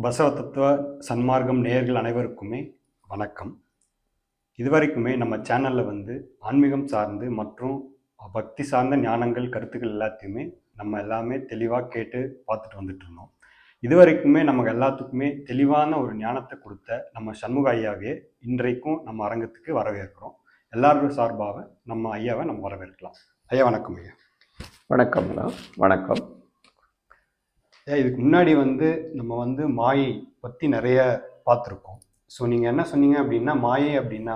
பசவ தத்துவ சன்மார்க்கம் நேயர்கள் அனைவருக்குமே வணக்கம். இதுவரைக்குமே நம்ம சேனலில் ஆன்மீகம் சார்ந்து மற்றும் பக்தி சார்ந்த ஞானங்கள் கருத்துக்கள் எல்லாத்தையுமே நம்ம எல்லாமே தெளிவாக கேட்டு பார்த்துட்டு வந்துட்டு இருந்தோம். இதுவரைக்குமே நமக்கு எல்லாத்துக்குமே தெளிவான ஒரு ஞானத்தை கொடுத்த நம்ம சண்முக ஐயாவே இன்றைக்கும் நம்ம அரங்கத்துக்கு வரவேற்கிறோம். எல்லாரும் சார்பாக நம்ம ஐயாவை நம்ம வரவேற்கலாம். ஐயா வணக்கம். ஐயா வணக்கம்ண்ணா. வணக்கம். இதுக்கு முன்னாடி நம்ம மாயை பற்றி நிறைய பார்த்துருக்கோம். ஸோ நீங்கள் என்ன சொன்னீங்க அப்படின்னா, மாயை அப்படின்னா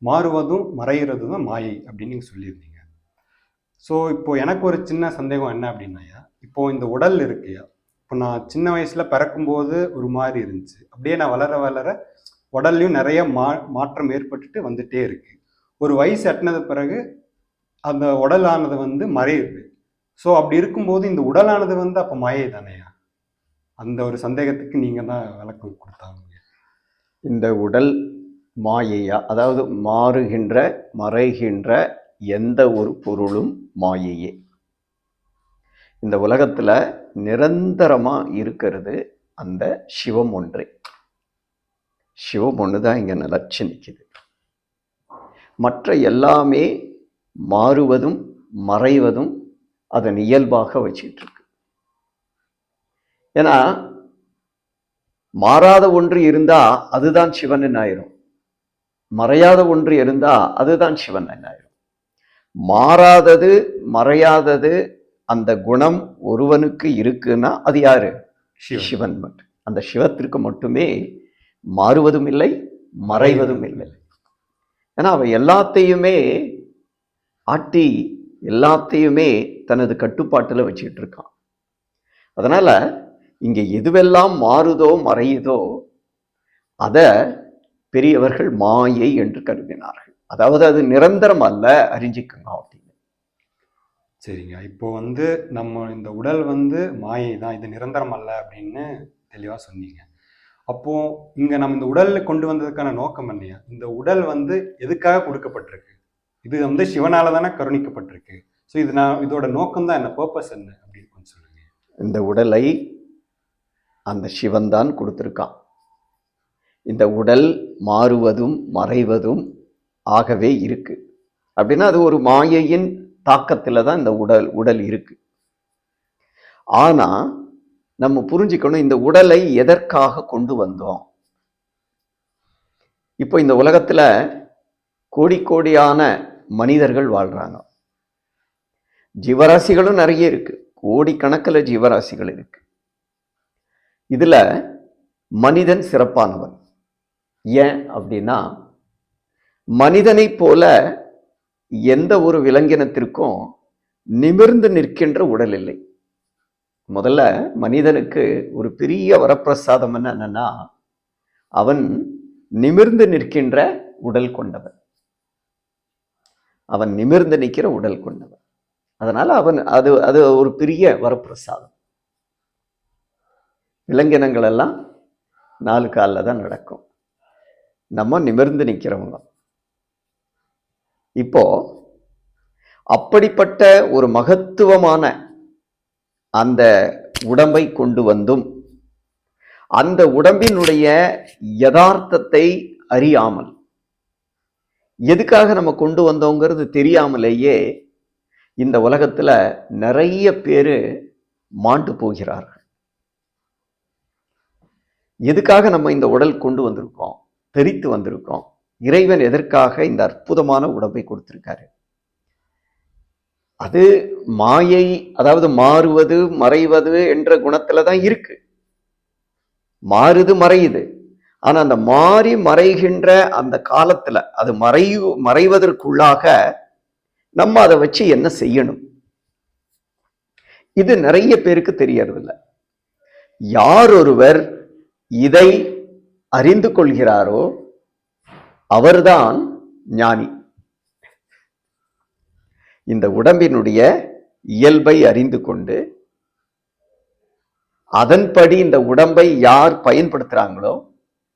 மாறுவதும் மறைகிறதும் தான் மாயை அப்படின்னு நீங்கள் சொல்லியிருந்தீங்க. ஸோ இப்போது எனக்கு ஒரு சின்ன சந்தேகம் என்ன அப்படின்னாயா, இப்போது இந்த உடல் இருக்குயா, இப்போ நான் சின்ன வயசில் பிறக்கும்போது ஒரு மாதிரி இருந்துச்சு, அப்படியே நான் வளர வளர உடல்லையும் நிறைய மாற்றம் ஏற்பட்டுட்டு வந்துட்டே இருக்கு. ஒரு வயசு எட்டினது பிறகு அந்த உடலானது மறையுது. ஸோ அப்படி இருக்கும்போது இந்த உடலானது அப்போ மாயை தானேயா? அந்த ஒரு சந்தேகத்துக்கு நீங்கள் தான் விளக்கம் கொடுத்தாங்க. இந்த உடல் மாயையா? அதாவது மாறுகின்ற மறைகின்ற எந்த ஒரு பொருளும் மாயையே. இந்த உலகத்தில் நிரந்தரமாக இருக்கிறது அந்த சிவம் ஒன்றே. சிவம் ஒன்று தான் இங்கே நிலச்சி நிற்கிது. மற்ற எல்லாமே மாறுவதும் மறைவதும் அதன் இயல்பாக வச்சுட்டு இருக்கு. ஏன்னா மாறாத ஒன்று இருந்தா அதுதான் சிவன் ஆயிரும், மறையாத ஒன்று இருந்தா அதுதான் சிவன் ஆயிரும். மாறாதது மறையாதது அந்த குணம் ஒருவனுக்கு இருக்குன்னா அது யாரு? சிவன் மட்டும். அந்த சிவத்திற்கு மட்டுமே மாறுவதும் இல்லை மறைவதும் இல்லை. ஏன்னா அவன் எல்லாத்தையுமே ஆட்டி எல்லாத்தையுமே தனது கட்டுப்பாட்டில் வச்சுக்கிட்டு இருக்கான். அதனால இங்க எதுவெல்லாம் மாறுதோ மறையுதோ அத பெரியவர்கள் மாயை என்று கருதினார்கள். அதாவது அது நிரந்தரம் அல்ல, அறிஞ்சிக்கணும் அப்படின்னு. சரிங்க. இப்போ நம்ம இந்த உடல் மாயை தான், இது நிரந்தரம் அல்ல அப்படின்னு தெளிவா சொன்னீங்க. அப்போ இங்க நம்ம இந்த உடல்ல கொண்டு வந்ததுக்கான நோக்கம் என்னையா? இந்த உடல் எதுக்காக கொடுக்கப்பட்டிருக்கு? இது சிவனால தானே கருணிக்கப்பட்டிருக்கு. ஸோ இதோட நோக்கம் தான் என்ன, பர்பஸ் என்ன அப்படின்னு கொஞ்சம் சொல்லுங்க. இந்த உடலை அந்த சிவன் தான் கொடுத்துருக்கான். இந்த உடல் மாறுவதும் மறைவதும் ஆகவே இருக்கு அப்படின்னா அது ஒரு மாயையின் தாக்கத்துல தான் இந்த உடல் இருக்கு. ஆனா நம்ம புரிஞ்சுக்கணும், இந்த உடலை எதற்காக கொண்டு வந்தோம். இப்போ இந்த உலகத்துல கோடி கோடியான மனிதர்கள் வாழ்றாங்க. ஜீவராசிகளும் நிறைய இருக்கு, கோடிக்கணக்கில் ஜீவராசிகள் இருக்கு. இதுல மனிதன் சிறப்பானவன். ஏன் அப்படின்னா மனிதனை போல எந்த ஒரு விலங்கினத்திற்கும் நிமிர்ந்து நிற்கின்ற உடல் இல்லை. முதல்ல மனிதனுக்கு ஒரு பெரிய வரப்பிரசாதம் என்னன்னா அவன் நிமிர்ந்து நிற்கின்ற உடல் கொண்டவன். அவன் நிமிர்ந்து நிற்கிற உடல் கொண்டவன். அதனால அவன் அது ஒரு பெரிய வரப்பிரசாதம். விலங்கினங்கள் எல்லாம் 4 காலில் தான் நடக்கும், நம்ம நிமிர்ந்து நிற்கிறவங்க. இப்போ அப்படிப்பட்ட ஒரு மகத்துவமான அந்த உடம்பை கொண்டு வந்தும் அந்த உடம்பினுடைய யதார்த்தத்தை அறியாமல், எதுக்காக நம்ம கொண்டு வந்தோங்கிறது தெரியாமலேயே இந்த உலகத்துல நிறைய பேரு மாண்டு போகிறார்கள். எதுக்காக நம்ம இந்த உடல் கொண்டு வந்திருக்கோம், தெரித்து வந்திருக்கோம்? இறைவன் எதற்காக இந்த அற்புதமான உடம்பை கொடுத்திருக்காரு? அது மாயை, அதாவது மாறுவது மறைவது என்ற குணத்துல தான் இருக்கு. மாறுது மறையுது. ஆனா அந்த மாறி மறைகின்ற அந்த காலத்துல அது மறைவதற்குள்ளாக நம்ம அதை வச்சு என்ன செய்யணும், இது நிறைய பேருக்கு தெரியறதில்ல. யார் ஒருவர் இதை அறிந்து கொள்கிறாரோ அவர்தான் ஞானி. இந்த உடம்பினுடைய இயல்பை அறிந்து கொண்டு அதன்படி இந்த உடம்பை யார் பயன்படுத்துறாங்களோ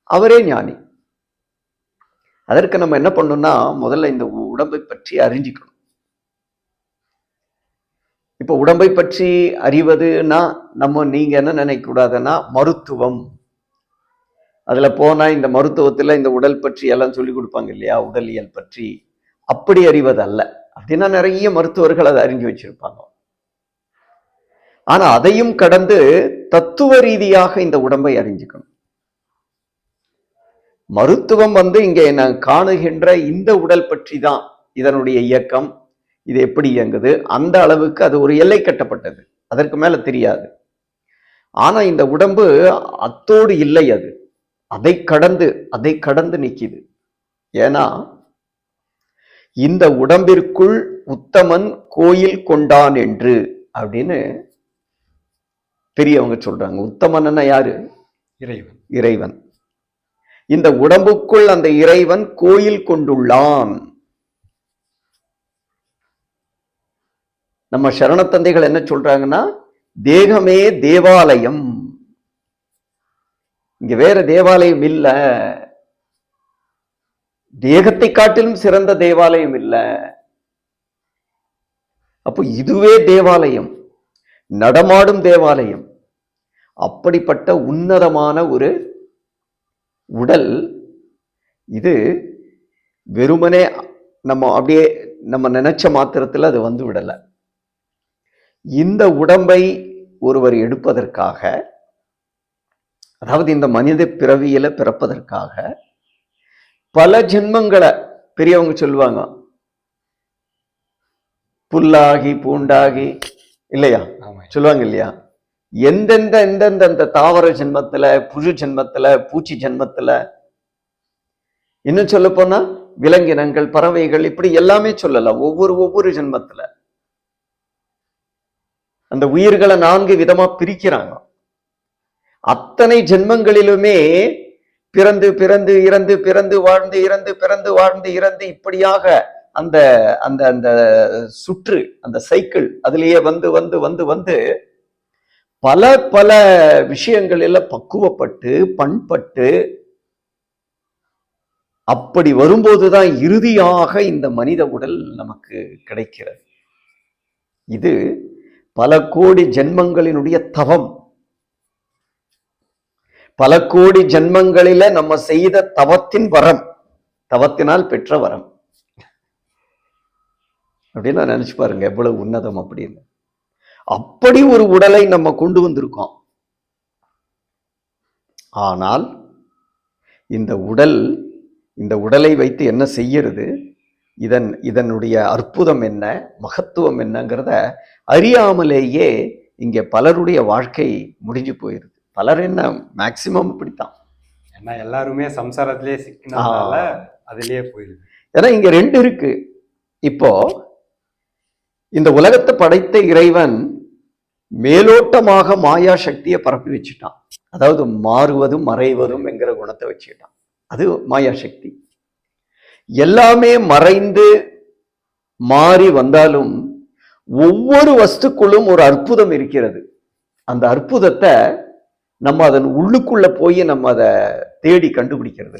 அவரே ஞானி. அதற்கு நம்ம என்ன பண்ணணும்னா முதல்ல இந்த உடம்பை பற்றி அறிஞ்சிக்கணும். இப்போ உடம்பை பற்றி அறிவதுன்னா நீங்க என்ன நினைக்க கூடாதுன்னா மருத்துவம், அதுல போனா இந்த மருத்துவத்துல இந்த உடல் பற்றி எல்லாம் சொல்லி கொடுப்பாங்க இல்லையா, உடலியல் பற்றி, அப்படி அறிவது அல்ல. அப்படின்னா நிறைய மருத்துவர்கள் அதை அறிஞ்சு வச்சிருப்பாங்க. ஆனா அதையும் கடந்து தத்துவ ரீதியாக இந்த உடம்பை அறிஞ்சுக்கணும். மருத்துவம் இங்க நான் காணுகின்ற இந்த உடல் பற்றி தான், இதனுடைய இயக்கம், இது எப்படி இயங்குது, அந்த அளவுக்கு அது ஒரு எல்லை கட்டப்பட்டது, அதற்கு மேல தெரியாது. ஆனா இந்த உடம்பு அத்தோடு இல்லை, அது அதை கடந்து நிக்குது. ஏன்னா இந்த உடம்பிற்குள் உத்தமன் கோயில் கொண்டான் என்று அப்படின்னு பெரியவங்க சொல்றாங்க. உத்தமன் யாரு? இறைவன். இந்த உடம்புக்குள் அந்த இறைவன் கோயில் கொண்டுள்ளான். நம்ம சரண தந்தைகள் என்ன சொல்றாங்கன்னா, தேகமே தேவாலயம், இங்க வேற தேவாலயம் இல்ல, தேகத்தை காட்டிலும் சிறந்த தேவாலயம் இல்ல. அப்போ இதுவே தேவாலயம், நடமாடும் தேவாலயம். அப்படிப்பட்ட உன்னதமான ஒரு உடல் இது. வெறுமனே அப்படியே நம்ம நினைச்ச மாத்திரத்தில் அது விடல. இந்த உடம்பை ஒருவர் எடுப்பதற்காக, அதாவது இந்த மனித பிறவியில பிறப்பதற்காக பல ஜென்மங்களை, பெரியவங்க சொல்லுவாங்க, புல்லாகி பூண்டாகி இல்லையா சொல்லுவாங்க இல்லையா, எந்தெந்த அந்த தாவர ஜென்மத்துல, புழு ஜென்மத்துல, பூச்சி ஜென்மத்துல, இன்னும் சொல்ல போனா விலங்கினங்கள், பறவைகள், இப்படி எல்லாமே சொல்லலாம். ஒவ்வொரு ஜென்மத்துல அந்த உயிர்களை 4 விதமா பிரிக்கிறாங்க. அத்தனை ஜென்மங்களிலுமே பிறந்து பிறந்து இறந்து, பிறந்து வாழ்ந்து இறந்து, பிறந்து வாழ்ந்து இறந்து, இப்படியாக அந்த அந்த அந்த சுற்று, அந்த சைக்கிள், அதுலயே வந்து பல பல விஷயங்களில் பக்குவப்பட்டு பண்பட்டு, அப்படி வரும்போதுதான் இறுதியாக இந்த மனித உடல் நமக்கு கிடைக்கிறது. இது பல கோடி ஜென்மங்களினுடைய தவம், பல கோடி ஜென்மங்களில நம்ம செய்த தவத்தின் வரம், தவத்தினால் பெற்ற வரம் அப்படின்னு நினைச்சு பாருங்க, எவ்வளவு உன்னதம் அப்படின்னு. அப்படி ஒரு உடலை நம்ம கொண்டு வந்திருக்கோம். ஆனால் இந்த உடலை வைத்து என்ன செய்யறது, இதனுடைய அற்புதம் என்ன, மகத்துவம் என்னங்கிறத அறியாமலேயே இங்க பலருடைய வாழ்க்கை முடிஞ்சு போயிருது. பலர் என்ன, மேக்சிமம் இப்படித்தான். ஏன்னா எல்லாருமே சம்சாரத்திலே சிக்கினால அதுலயே போயிருது. ஏன்னா இங்க 2 இருக்கு. இப்போ இந்த உலகத்தை படைத்த இறைவன் மேலோட்டமாக மாயா சக்தியை பரப்பி வச்சுட்டான். அதாவது மாறுவதும் மறைவதும் என்கிற குணத்தை வச்சுக்கிட்டான். அது மாயா சக்தி. எல்லாமே மறைந்து மாறி வந்தாலும் ஒவ்வொரு வஸ்துக்குள்ளும் ஒரு அற்புதம் இருக்கிறது. அந்த அற்புதத்தை நம்ம அதன் உள்ளுக்குள்ள போய் நம்ம அதை தேடி கண்டுபிடிக்கிறது.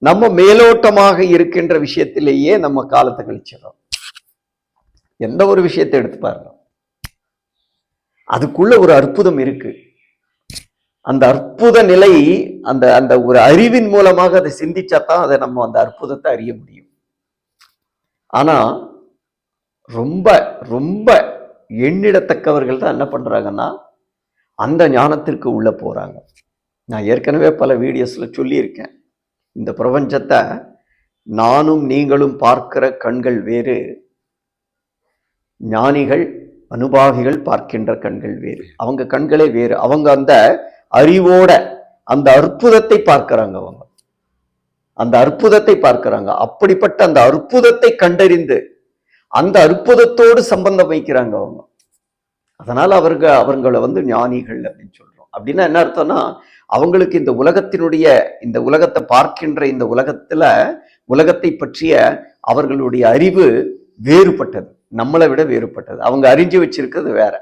நம்ம மேலோட்டமாக இருக்கின்ற விஷயத்திலேயே நம்ம காலத்தை கழிச்சிடறோம். எந்த ஒரு விஷயத்தை எடுத்து பாருங்க, அதுக்குள்ள ஒரு அற்புதம் இருக்கு. அந்த அற்புத நிலை, அந்த அந்த ஒரு அறிவின் மூலமாக அதை சிந்திச்சாதான் அதை நம்ம அந்த அற்புதத்தை அறிய முடியும். ஆனா ரொம்ப ரொம்ப எண்ணிடத்தக்கவர்கள் தான் என்ன பண்றாங்கன்னா, அந்த ஞானத்திற்கு உள்ள போறாங்க. நான் ஏற்கனவே பல வீடியோஸ்ல சொல்லியிருக்கேன், இந்த பிரபஞ்சத்தை நானும் நீங்களும் பார்க்கிற கண்கள் வேறு, ஞானிகள் அனுபாவிகள் பார்க்கின்ற கண்கள் வேறு. அவங்க கண்களே வேறு. அவங்க அந்த அறிவோட அந்த அற்புதத்தை பார்க்கிறாங்க. அவங்க அந்த அற்புதத்தை பார்க்கிறாங்க. அப்படிப்பட்ட அந்த அற்புதத்தை கண்டறிந்து அந்த அற்புதத்தோடு சம்பந்தம் வைக்கிறாங்க அவங்க. அதனால அவங்களை ஞானிகள் அப்படின்னு சொல்றோம். அப்படின்னா என்ன அர்த்தம்னா, அவங்களுக்கு இந்த உலகத்தை பார்க்கின்ற இந்த உலகத்தை பற்றிய அவர்களுடைய அறிவு வேறுபட்டது, நம்மளை விட வேறுபட்டது. அவங்க அறிஞ்சு வச்சிருக்கிறது வேற.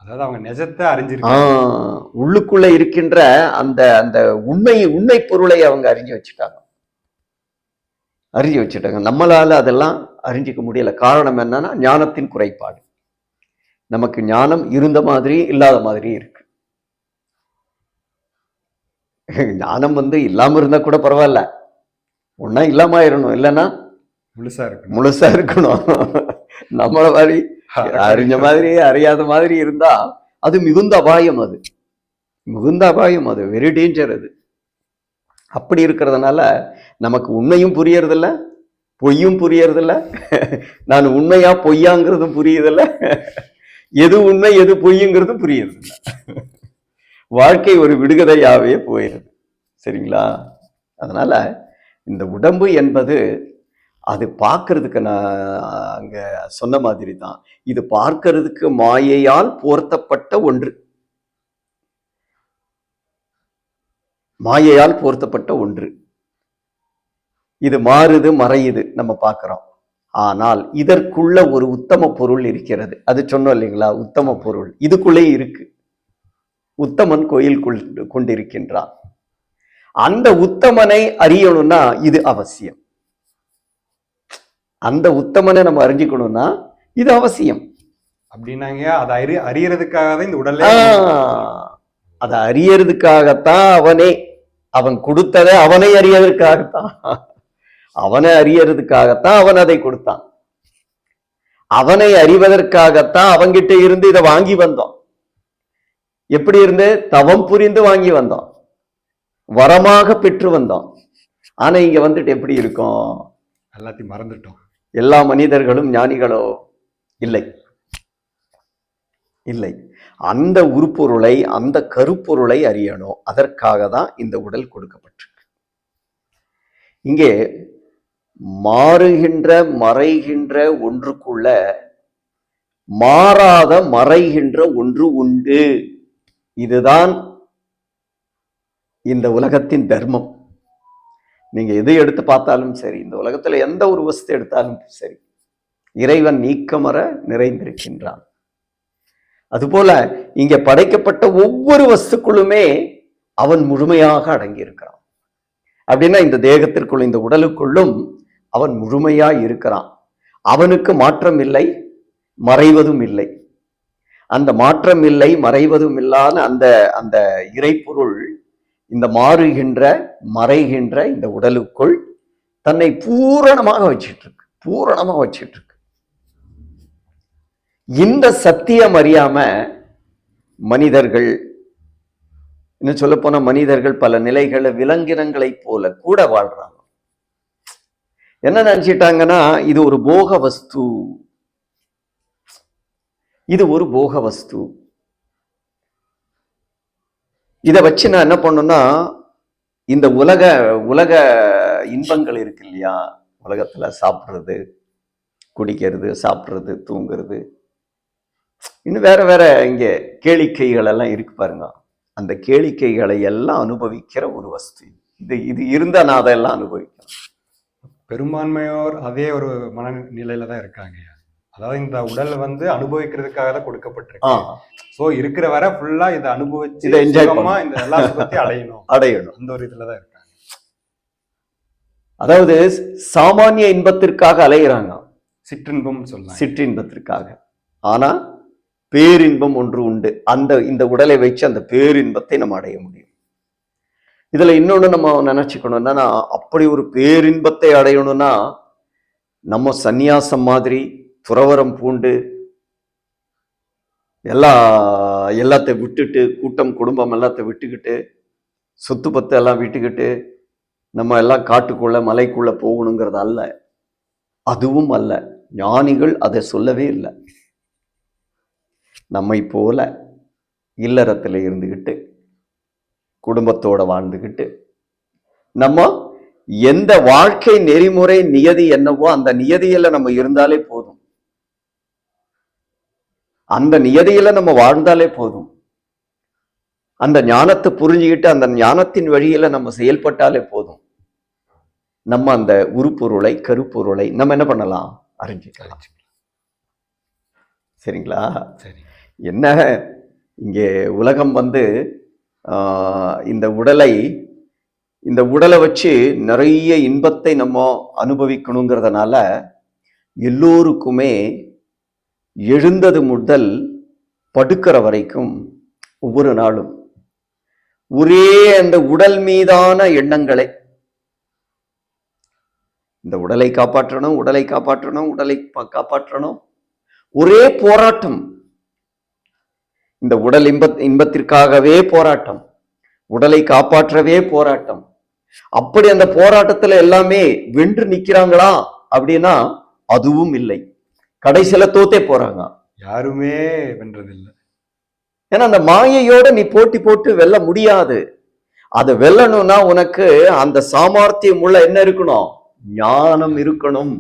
அதாவது அவங்க நிஜத்தை அறிஞ்சிருக்காங்க. உள்ளுக்குள்ள இருக்கின்ற அந்த அந்த உண்மை பொருளை அவங்க அறிஞ்சு வச்சுட்டாங்க. நம்மளால அதெல்லாம் அறிஞ்சிக்க முடியல. காரணம் என்னன்னா ஞானத்தின் குறைபாடு. நமக்கு ஞானம் இருந்த மாதிரி இல்லாத மாதிரி இருக்கு. ஞானம் இல்லாம இருந்தா கூட பரவாயில்ல, ஒன்னா இல்லாம ஆயிரணும், இல்லைன்னா முழுசா இருக்கணும். நம்மள மாதிரி அறிஞ்ச மாதிரி அறியாத மாதிரி இருந்தா அது மிகுந்த அபாயம். அது மிகுந்த அபாயம், அது வெரி டேஞ்சர். அது அப்படி இருக்கிறதுனால நமக்கு உண்மையும் புரியறதில்ல, பொய்யும் புரியறதில்ல. நான் உண்மையா பொய்யாங்கிறதும் புரியுதில்ல, எது உண்மை எது பொய்யுங்கிறதும் புரியுறதில்ல. வாழ்க்கை ஒரு விடுகதையாவே போயிருது. சரிங்களா? அதனால இந்த உடம்பு என்பது அது பார்க்கறதுக்கு, நான் அங்க சொன்ன மாதிரி தான், இது பார்க்கறதுக்கு மாயையால் போர்த்தப்பட்ட ஒன்று, மாயையால் போர்த்தப்பட்ட ஒன்று. இது மாறுது மறையுது நம்ம பார்க்கிறோம். ஆனால் இதற்குள்ள ஒரு உத்தம பொருள் இருக்கிறது. அது சொன்னோம் இல்லைங்களா, உத்தம பொருள் இதுக்குள்ளே இருக்கு. உத்தமன் கோயில் கொண்டிருக்கின்றான். அந்த உத்தமனை அறியணும்னா இது அவசியம். அந்த உத்தமனை நம்ம அறிஞ்சுக்கணும்னா இது அவசியம். அப்படின்னாங்க அதை அறியறதுக்காக தான் இந்த உடலே, அதை அறியறதுக்காகத்தான் அவன் கொடுத்ததை அவனை அறியறதுக்காகத்தான், அவனை அறியறதுக்காகத்தான் அவன் அதை கொடுத்தான். அவனை அறிவதற்காகத்தான் அவங்கிட்ட இருந்து இதை வாங்கி வந்தோம். எப்படி இருந்து? தவம் புரிந்து வாங்கி வந்தோம், வரமாக பெற்று வந்தோம். ஆனா இங்க வந்துட்டு எப்படி இருக்கும்? எல்லாத்தையும் மறந்துட்டோம். எல்லா மனிதர்களும் ஞானிகளோ? இல்லை, இல்லை. அந்த உருப்பொருளை, அந்த கருப்பொருளை அறியணும். அதற்காக தான் இந்த உடல் கொடுக்கப்பட்டிருக்கு. இங்கே மாறுகின்ற மறைகின்ற ஒன்றுக்குள்ள மாறாத மறைகின்ற ஒன்று உண்டு. இதுதான் இந்த உலகத்தின் தர்மம். நீங்க எதை எடுத்து பார்த்தாலும் சரி, இந்த உலகத்துல எந்த ஒரு வஸ்து எடுத்தாலும் சரி, இறைவன் நீக்கமற நிறைந்திருக்கின்றான். அதுபோல இங்க படைக்கப்பட்ட ஒவ்வொரு வஸ்துக்குள்ளுமே அவன் முழுமையாக அடங்கி இருக்கிறான். அப்படின்னா இந்த தேகத்திற்குள், இந்த உடலுக்குள்ளும் அவன் முழுமையா இருக்கிறான். அவனுக்கு மாற்றம் இல்லை, மறைவதும் இல்லை. அந்த மாற்றம் இல்லை, மறைவதும் இல்லாத அந்த அந்த இறைப்பொருள் இந்த மாறுகின்ற மறைகின்ற இந்த உடலுக்குள் தன்னை பூரணமாக வச்சிட்டு இருக்கு, பூரணமாக வச்சிட்டு இருக்கு. இந்த சத்தியம் அறியாம மனிதர்கள், இன்னும் சொல்ல போன மனிதர்கள் பல நிலைகளை விலங்கினங்களை போல கூட வாழ்றாங்க. என்ன நினைச்சிட்டாங்கன்னா இது ஒரு போக வஸ்து, இது ஒரு போக வஸ்து. இதை வச்சு நான் என்ன பண்ணணும்னா, இந்த உலக இன்பங்கள் இருக்கு இல்லையா, உலகத்துல சாப்பிட்றது, குடிக்கிறது, சாப்பிட்றது, தூங்குறது, இன்னும் வேற வேற இங்க கேளிக்கைகள் எல்லாம் இருக்கு பாருங்க. அந்த கேளிக்கைகளை எல்லாம் அனுபவிக்கிற ஒரு வஸ்து இது. இது இருந்தா நான் அதெல்லாம் அனுபவிக்கிறேன். பெரும்பான்மையோர் அதே ஒரு மனநிலையில தான் இருக்காங்க. அதாவது இந்த உடல் அனுபவிக்கிறதுக்காக தான் கொடுக்கப்பட்டிருக்கு. சோ இருக்கிற வரை ஃபுல்லா இதை அனுபவிச்சு இதை என்ஜாய் பண்ணா இந்த எல்லா சுகத்தையும் அடையணும் அந்த ஒரு இதுலதான் இருக்காங்க. அதாவது சாமானிய இன்பத்திற்காக அலைகிறாங்க, சிற்றின்பம் சொல்லலாம், சிற்றின்பத்திற்காக. ஆனா பேரின்பம் ஒன்று உண்டு. இந்த உடலை வச்சு அந்த பேரின்பத்தை நம்ம அடைய முடியும். இதுல இன்னொன்னு நம்ம நினைச்சுக்கணும்னா, அப்படி ஒரு பேரின்பத்தை அடையணும்னா நம்ம சந்நியாசம் மாதிரி துறவரம் பூண்டு எல்லாத்தையும் விட்டுட்டு, கூட்டம் குடும்பம் எல்லாத்தையும் விட்டுக்கிட்டு, சொத்து பத்து எல்லாம் விட்டுக்கிட்டு நம்ம எல்லாம் காட்டுக்குள்ள மலைக்குள்ள போகணுங்கிறது அல்ல, அதுவும் அல்ல. ஞானிகள் அதை சொல்லவே இல்லை. நம்மை போல இல்லறத்துல இருந்துகிட்டு குடும்பத்தோட வாழ்ந்துகிட்டு நம்ம எந்த வாழ்க்கை நெறிமுறை நியதி என்னவோ அந்த நியதியில நம்ம இருந்தாலே போதும், அந்த நியதியில நம்ம வாழ்ந்தாலே போதும். அந்த ஞானத்தை புரிஞ்சுக்கிட்டு அந்த ஞானத்தின் வழியில நம்ம செயல்பட்டாலே போதும். நம்ம அந்த உருப்பொருளை, கருப்பொருளை நம்ம என்ன பண்ணலாம்? அறிஞ்சிக்கலாம். சரிங்களா? சரி. என்ன இங்கே உலகம் இந்த உடலை வச்சு நிறைய இன்பத்தை நம்ம அனுபவிக்கணுங்கிறதுனால எல்லோருக்குமே எழுந்தது முதல் படுக்கிற வரைக்கும் ஒவ்வொரு நாளும் ஒரே அந்த உடல் மீதான எண்ணங்களே. இந்த உடலை காப்பாற்றணும், உடலை காப்பாற்றணும், உடலை காப்பாற்றணும், ஒரே போராட்டம். இந்த உடல் இன்பத்திற்காகவே போராட்டம், உடலை காப்பாற்றவே போராட்டம். அப்படி அந்த போராட்டத்துல எல்லாமே வென்று நிக்கிறாங்களா அப்படின்னா அதுவும் இல்லை. கடைசியில தோத்தே போறாங்க. யாருமே வென்றதில்லை. ஏன்னா அந்த மாயையோட நீ போட்டி போட்டு வெல்ல முடியாது. அதை வெல்லணும்னா உனக்கு அந்த சாமர்த்தியம் உள்ள என்ன இருக்கணும்? ஞானம் இருக்கணும்.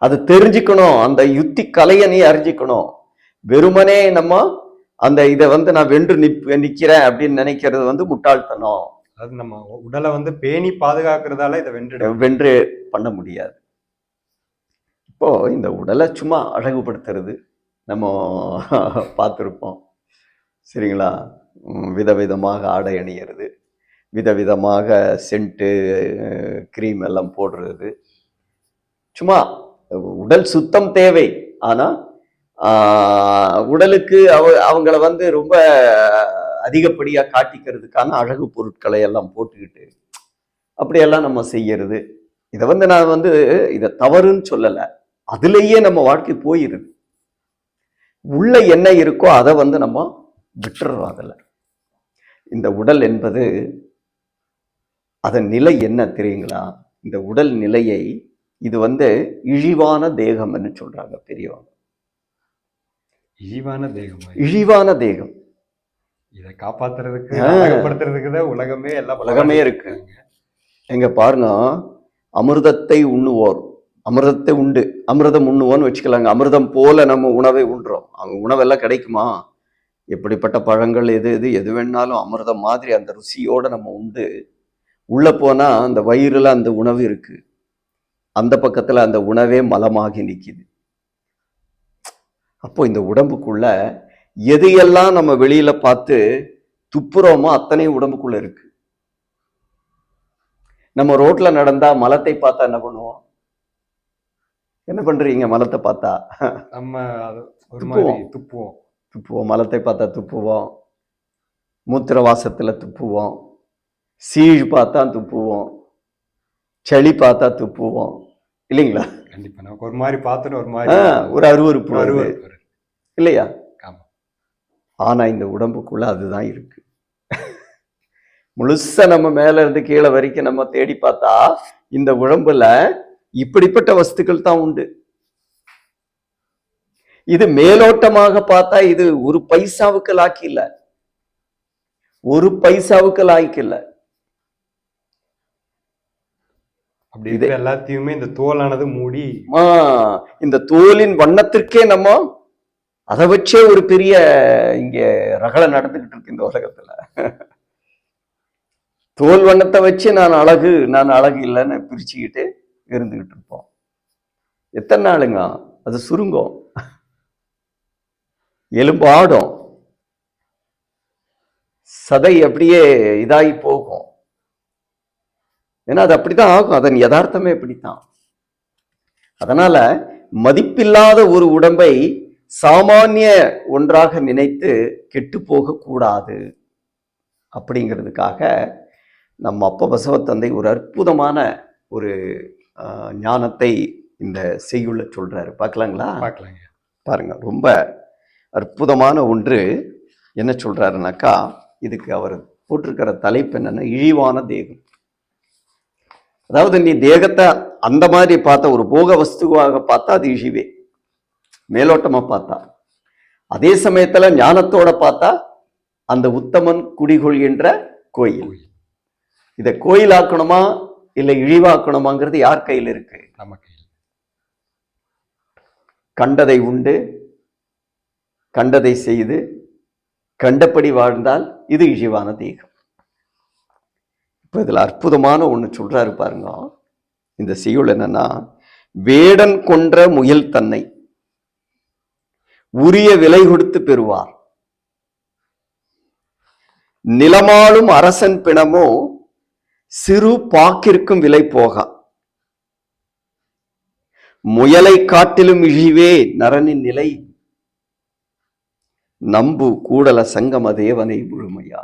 அது தெரிஞ்சுக்கணும். அந்த யுத்தி கலையை நீ அறிஞ்சிக்கணும். வெறுமனே நம்ம அந்த இதை நான் வென்று நிக்கிறேன் அப்படின்னு நினைக்கிறது முட்டாள்தனம். அது நம்ம உடலை பேணி பாதுகாக்கிறதால இதை வென்று பண்ண முடியாது. இப்போ இந்த உடலை சும்மா அழகுபடுத்துறது நம்ம பார்த்துருப்போம், சரிங்களா? விதவிதமாக ஆடை அணியிறது, விதவிதமாக சென்ட்டு கிரீம் எல்லாம் போடுறது, சும்மா உடல் சுத்தம் தேவை. ஆனா உடலுக்கு அவங்கள ரொம்ப அதிகப்படியா காட்டிக்கிறதுக்கான அழகு பொருட்களை எல்லாம் போட்டுக்கிட்டு அப்படியெல்லாம் நம்ம செய்யறது. இதை நான் இதை தவறுன்னு சொல்லலை, அதுலேயே நம்ம வாழ்க்கை போயிருது. உள்ள என்ன இருக்கோ அதை நம்ம விட்டுறோம். அதில் இந்த உடல் என்பது அதன் நிலை என்ன தெரியுங்களா? இந்த உடல் நிலையை இது இழிவான தேகம்னு சொல்றாங்க பெரியவங்க. இழிவான தேகம், இழிவான தேகம். இதை காப்பாத்துறதுக்கு தான் உலகமே இருக்கு. எங்க பாருங்க, அமிர்தத்தை உண்ணுவோர், அமிர்தத்தை உண்டு அமிர்தம் உண்ணுவோன்னு வச்சுக்கலாங்க. அமிர்தம் போல நம்ம உணவை உண்றோம். அவங்க உணவெல்லாம் கிடைக்குமா? எப்படிப்பட்ட பழங்கள் எது வேணாலும் அமிர்தம் மாதிரி அந்த ருசியோட நம்ம உண்டு உள்ள போனா அந்த வயிறுல அந்த உணவு இருக்கு, அந்த பக்கத்துல அந்த உணவே மலமாகி நிக்குது. அப்போ இந்த உடம்புக்குள்ள எதையெல்லாம் நம்ம வெளியில பார்த்து துப்புறோமோ அத்தனையும் உடம்புக்குள்ள இருக்கு. நம்ம ரோட்ல நடந்தா மலத்தை பார்த்தா என்ன பண்ணுவோம்? என்ன பண்றீங்க? மலத்தை பார்த்தா நம்ம துப்புவோம். மலத்தை பார்த்தா துப்புவோம், மூத்திர வாசத்துல துப்புவோம், சீழ் பார்த்தா துப்புவோம், சளி பார்த்தா துப்புவோம், இல்லைங்களா? கண்டிப்பா. நமக்கு ஒரு மாதிரி பார்த்துட்டு ஒரு அருவருப்பு இல்லையா? ஆனா இந்த உடம்புக்குள்ள அதுதான் இருக்கு. முழுசா நம்ம மேல இருந்து கீழே வரைக்கும் நம்ம தேடி பார்த்தா இந்த உடம்புல இப்படிப்பட்ட வஸ்துக்கள் தான் உண்டு. இது மேலோட்டமாக பார்த்தா இது ஒரு பைசாவுக்கு லாக்கி இல்ல, ஒரு பைசாவுக்கு லாய்க்கு இல்ல. அப்படி இது எல்லாத்தையுமே இந்த தோலானது மூடி, இந்த தோலின் வண்ணத்திற்கே நம்ம அதை வச்சே ஒரு பெரிய இங்க ரகளை நடந்துகிட்டு இருக்கு இந்த உலகத்துல. தோல் வண்ணத்தை வச்சு நான் அழகு இல்லைன்னு பிரிச்சுக்கிட்டு இருந்துகிட்டு இருப்போம். எத்தனை நாளுங்க அது சுருங்கும், எலும்பு ஆடும், சதை அப்படியே இதாகி போகும். ஏன்னா அது அப்படித்தான் ஆகும், அதன் யதார்த்தமே அப்படித்தான். அதனால மதிப்பில்லாத ஒரு உடம்பை சாமானிய ஒன்றாக நினைத்து கெட்டு போக கூடாது அப்படிங்கிறதுக்காக நம்ம அப்ப பசவத்தந்தை ஒரு அற்புதமான ஒரு ஞானத்தை இந்த செய்யுள்ள சொல்றாரு. பார்க்கலாங்களா? பார்க்கலாங்க. பாருங்க, ரொம்ப அற்புதமான ஒன்று. என்ன சொல்றாருனாக்கா, இதுக்கு அவர் போட்டிருக்கிற தலைப்பு என்னன்னா, இழிவான தேகம். அதாவது நீ தேகத்தை அந்த மாதிரி பார்த்தா, ஒரு போக வஸ்துவாக பார்த்தா அது இழிவே, மேலோட்டமா பார்த்தா. அதே சமயத்துல ஞானத்தோட பார்த்தா அந்த உத்தமன் குடிகொள்கின்ற கோயில். இதை கோயிலாக்கணுமா இல்லை இழிவாக்கணுமாங்கிறது யார் கையில் இருக்கு? நம்ம கையில். கண்டதை உண்டு, கண்டதை செய்து, கண்டபடி வாழ்ந்தால் இது இழிவான தேகம். இப்ப இதுல அற்புதமான ஒண்ணு சொல்றாரு பாருங்க. இந்த செய்யுள் என்னன்னா, வேடன் கொன்ற முயல் தன்னை உரிய விலை கொடுத்து பெறுவார், நிலமாளும் அரசன் பிணமோ சிறு பாக்கிற்கும் விலை போகா, முயலை காட்டிலும் இழிவே நரனின் நிலை. நம்பு கூடல சங்கம தேவனை முழுமையா.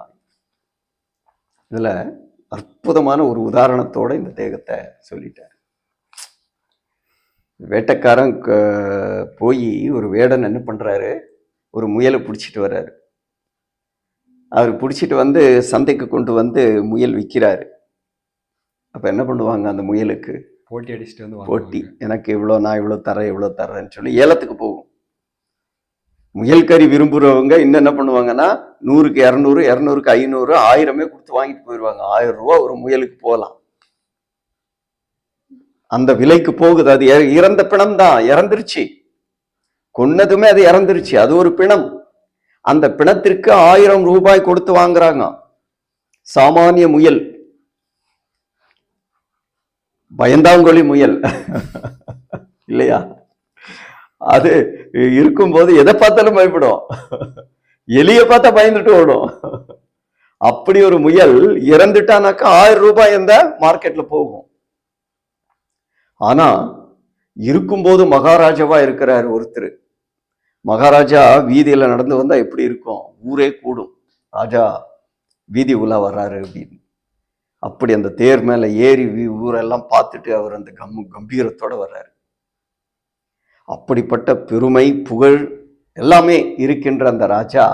இதுல அற்புதமான ஒரு உதாரணத்தோட இந்த தேகத்தை சொல்லிட்டார். வேட்டைக்காரன் போய் ஒரு வேடன் என்ன பண்றாரு, ஒரு முயலை பிடிச்சிட்டு வர்றாரு. அவர் பிடிச்சிட்டு வந்து சந்தைக்கு கொண்டு வந்து முயல் விற்கிறாரு. அப்ப என்ன பண்ணுவாங்க, அந்த முயலுக்கு போட்டி அடிச்சுட்டு வந்து போட்டி, எனக்கு இவ்வளோ, நான் இவ்வளோ தரேன், இவ்வளோ தர்றேன்னு சொல்லி ஏலத்துக்கு போகும். முயல் கறி விரும்புறவங்க இன்னும் என்ன பண்ணுவாங்கன்னா 100க்கு 200, 200க்கு 500, 1000 கொடுத்து வாங்கிட்டு போயிடுவாங்க. 1000 ரூபா ஒரு முயலுக்கு போகலாம். அந்த விலைக்கு போகுது. அது இறந்த பிணம் தான், இறந்துருச்சு. கொன்னதுமே அது இறந்துருச்சு, அது ஒரு பிணம். அந்த பிணத்திற்கு 1000 ரூபாய் கொடுத்து வாங்குறாங்க. சாமானிய முயல், பயந்தாங்கொழி முயல் இல்லையா? அது இருக்கும்போது எதை பார்த்தாலும் பயப்படும். எலிய பார்த்தா பயந்துட்டு ஓடும். அப்படி ஒரு முயல் இறந்துட்டானாக்கா 1000 ரூபாய் இந்த மார்க்கெட்ல போகும். ஆனா இருக்கும்போது மகாராஜாவா இருக்கிறார் ஒருத்தர். மகாராஜா வீதியில நடந்து வந்தா எப்படி இருக்கும், ஊரே கூடும், ராஜா வீதி உலா வர்றாரு அப்படின்னு. அப்படி அந்த தேர் மேல ஏறி ஊரெல்லாம் பார்த்துட்டு அவர் அந்த கம்பீரத்தோட வர்றாரு. அப்படிப்பட்ட பெருமை புகழ் எல்லாமே இருக்கின்ற அந்த ராஜா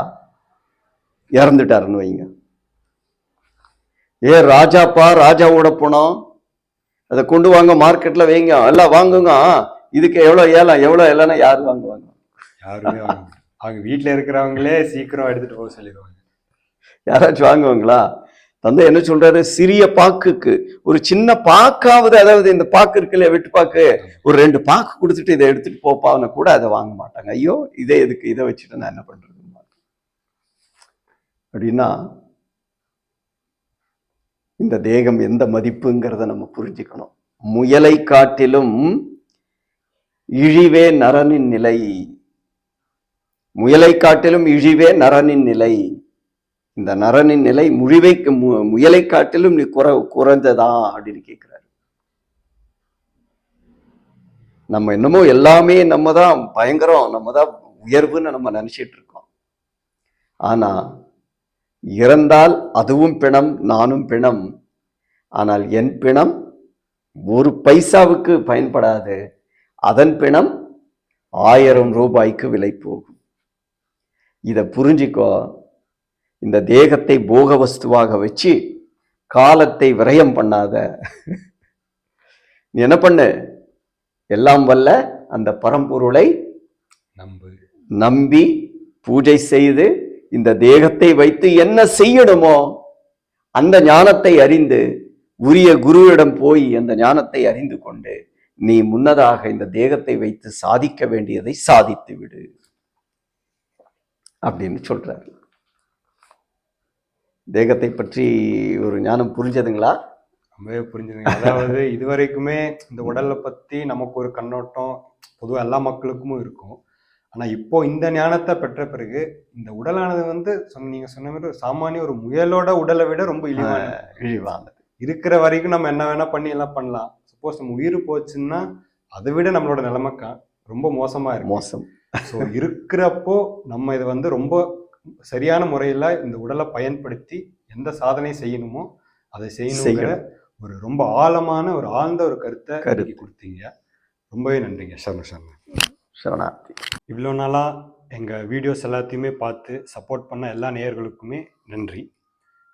இறந்துட்டாருன்னு வைங்க. ராஜாப்பா, ராஜாவோட போனோம், அதை கொண்டு வாங்க, மார்க்கெட்ல வைங்க, எல்லாம் வாங்குங்க, இதுக்கு எவ்வளவு ஏலம், எவ்வளவு இல்லைன்னா யாரு வாங்குவாங்க? யாருமே வாங்க. அவங்க வீட்டுல இருக்கிறவங்களே சீக்கிரம் எடுத்துட்டு போக சொல்லிடுவாங்க. யாராச்சும் வாங்குவாங்களா? தந்தை என்ன சொல்றாரு, சிறிய பாக்குக்கு ஒரு சின்ன பாக்காவது, அதாவது இந்த பாக்கு இருக்கு இல்லையா, வெட்டு பாக்கு, ஒரு 2 பாக்கு கொடுத்துட்டு இதை எடுத்துட்டு போப்பான்னு கூட அதை வாங்க மாட்டாங்க. ஐயோ இதே எதுக்கு, இதை வச்சுட்டு நான் என்ன பண்றது அப்படின்னா, இந்த தேகம் எந்த மதிப்புங்கிறத நம்ம புரிஞ்சுக்கணும். முயலை காட்டிலும் இழிவே நரனின் நிலை. முயலை காட்டிலும் இழிவே நரனின் நிலை. இந்த நரனின் நிலை முயலை காட்டிலும் நீ குறைஞ்சதா அப்படின்னு கேட்கிறாரு. நம்ம என்னமோ எல்லாமே நம்ம தான் பயங்கரம், நம்ம தான் உயர்வுன்னு நம்ம நினைச்சிட்டு இருக்கோம். ஆனா இறந்தால் அதுவும் பிணம், நானும் பிணம். ஆனால் என் பிணம் ஒரு பைசாவுக்கு பயன்படாது, அதன் பிணம் 1000 ரூபாய்க்கு விலை போகும். இத புரிஞ்சுக்கோ. இந்த தேகத்தை போக வஸ்துவாக வச்சு காலத்தை விரயம் பண்ணாத. நீ என்ன பண்ணு, எல்லாம் வல்ல அந்த பரம்பொருளை நம்பி பூஜை செய்து இந்த தேகத்தை வைத்து என்ன செய்யணுமோ அந்த ஞானத்தை அறிந்து, உரிய குருவிடம் போய் அந்த ஞானத்தை அறிந்து கொண்டு நீ முன்னதாக இந்த தேகத்தை வைத்து சாதிக்க வேண்டியதை சாதித்து விடு அப்படின்னு சொல்றாரு. தேகத்தை பற்றி ஒரு ஞானம் புரிஞ்சதுங்களா? ரொம்பவே புரிஞ்சுதுங்க. அதாவது இதுவரைக்குமே இந்த உடலை பத்தி நமக்கு ஒரு கண்ணோட்டம் பொதுவாக எல்லா மக்களுக்கும் இருக்கும். ஆனா இப்போ இந்த ஞானத்தை பெற்ற பிறகு இந்த உடலானது வந்து நீங்க சொன்ன மாதிரி சாமானிய ஒரு முயலோட உடலை விட ரொம்ப இழிவானது. இருக்கிற வரைக்கும் நம்ம என்ன வேணா பண்ணி எல்லாம் பண்ணலாம். சப்போஸ் நம்ம உயிர் போச்சுன்னா அதை விட நம்மளோட நிலைமை ரொம்ப மோசமா இருக்கு. மோசம். ஸோ இருக்கிறப்போ நம்ம இதை வந்து ரொம்ப சரியான முறையில் இந்த உடலை பயன்படுத்தி எந்த சாதனை செய்யணுமோ அதை செய்யணுங்கிற ஒரு ரொம்ப ஆழமான ஒரு ஆழ்ந்த ஒரு கருத்தை கொடுத்தீங்க. ரொம்பவே நன்றிங்க சரணார்த்தி. இவ்வளோ நாளாக எங்கள் வீடியோஸ் எல்லாத்தையுமே பார்த்து சப்போர்ட் பண்ண எல்லா நேயர்களுக்குமே நன்றி.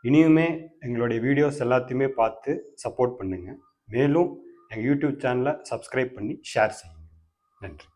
இனியுமே எங்களுடைய வீடியோஸ் எல்லாத்தையுமே பார்த்து சப்போர்ட் பண்ணுங்கள். மேலும் எங்கள் யூடியூப் சேனலை சப்ஸ்கிரைப் பண்ணி ஷேர் செய்யுங்க. நன்றி.